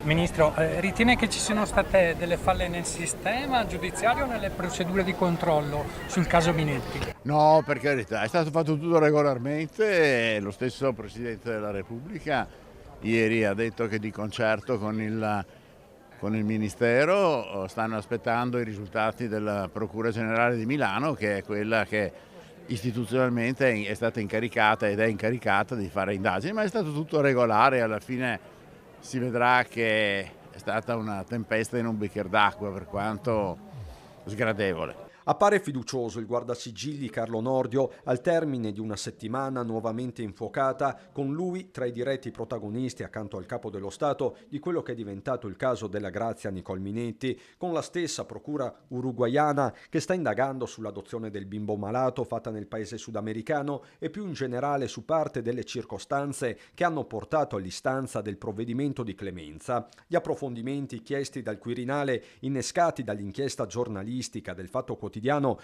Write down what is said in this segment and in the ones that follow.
Ministro, ritiene che ci siano state delle falle nel sistema giudiziario o nelle procedure di controllo sul caso Minetti? No, per carità, è stato fatto tutto regolarmente e lo stesso Presidente della Repubblica ieri ha detto che di concerto con il Ministero stanno aspettando i risultati della Procura Generale di Milano, che è quella che istituzionalmente è stata incaricata ed è incaricata di fare indagini, ma è stato tutto regolare e alla fine si vedrà che è stata una tempesta in un bicchiere d'acqua, per quanto sgradevole. Appare fiducioso il guardasigilli Carlo Nordio al termine di una settimana nuovamente infuocata, con lui tra i diretti protagonisti accanto al capo dello Stato di quello che è diventato il caso della Grazia Nicole Minetti, con la stessa procura uruguaiana che sta indagando sull'adozione del bimbo malato fatta nel paese sudamericano e più in generale su parte delle circostanze che hanno portato all'istanza del provvedimento di clemenza. Gli approfondimenti chiesti dal Quirinale, innescati dall'inchiesta giornalistica del Fatto Quotidiano,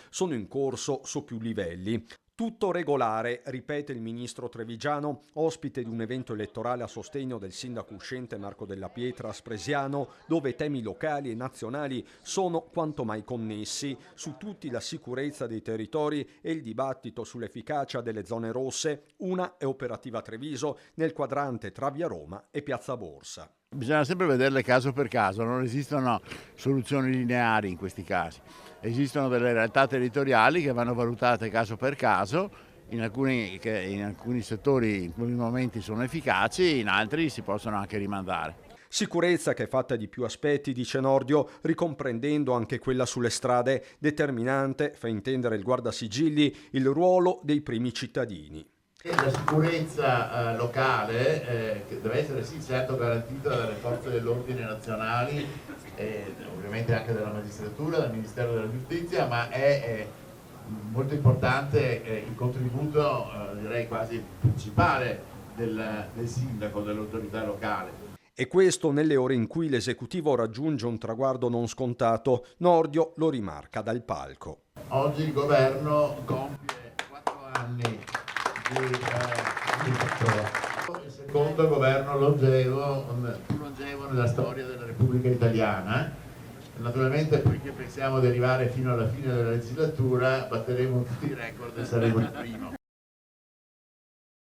sono in corso su più livelli. Tutto regolare, ripete il ministro Trevigiano, ospite di un evento elettorale a sostegno del sindaco uscente Marco Della Pietra a Spresiano, dove temi locali e nazionali sono quanto mai connessi, su tutti la sicurezza dei territori e il dibattito sull'efficacia delle zone rosse. Una è operativa Treviso, nel quadrante tra Via Roma e Piazza Borsa. Bisogna sempre vederle caso per caso, non esistono soluzioni lineari in questi casi. Esistono delle realtà territoriali che vanno valutate caso per caso, in alcuni settori in alcuni momenti sono efficaci, in altri si possono anche rimandare. Sicurezza che è fatta di più aspetti, dice Nordio, ricomprendendo anche quella sulle strade, determinante, fa intendere il guardasigilli, il ruolo dei primi cittadini. La sicurezza locale che deve essere sì certo garantita dalle forze dell'ordine nazionali e ovviamente anche dalla magistratura, dal Ministero della Giustizia, ma è molto importante il contributo direi quasi principale del sindaco, dell'autorità locale. E questo nelle ore in cui l'esecutivo raggiunge un traguardo non scontato. Nordio lo rimarca dal palco. Oggi il governo compie 4 anni il secondo governo longevo, più longevo nella storia della Repubblica Italiana. Naturalmente, poiché pensiamo di arrivare fino alla fine della legislatura, batteremo tutti i record e saremo il primo.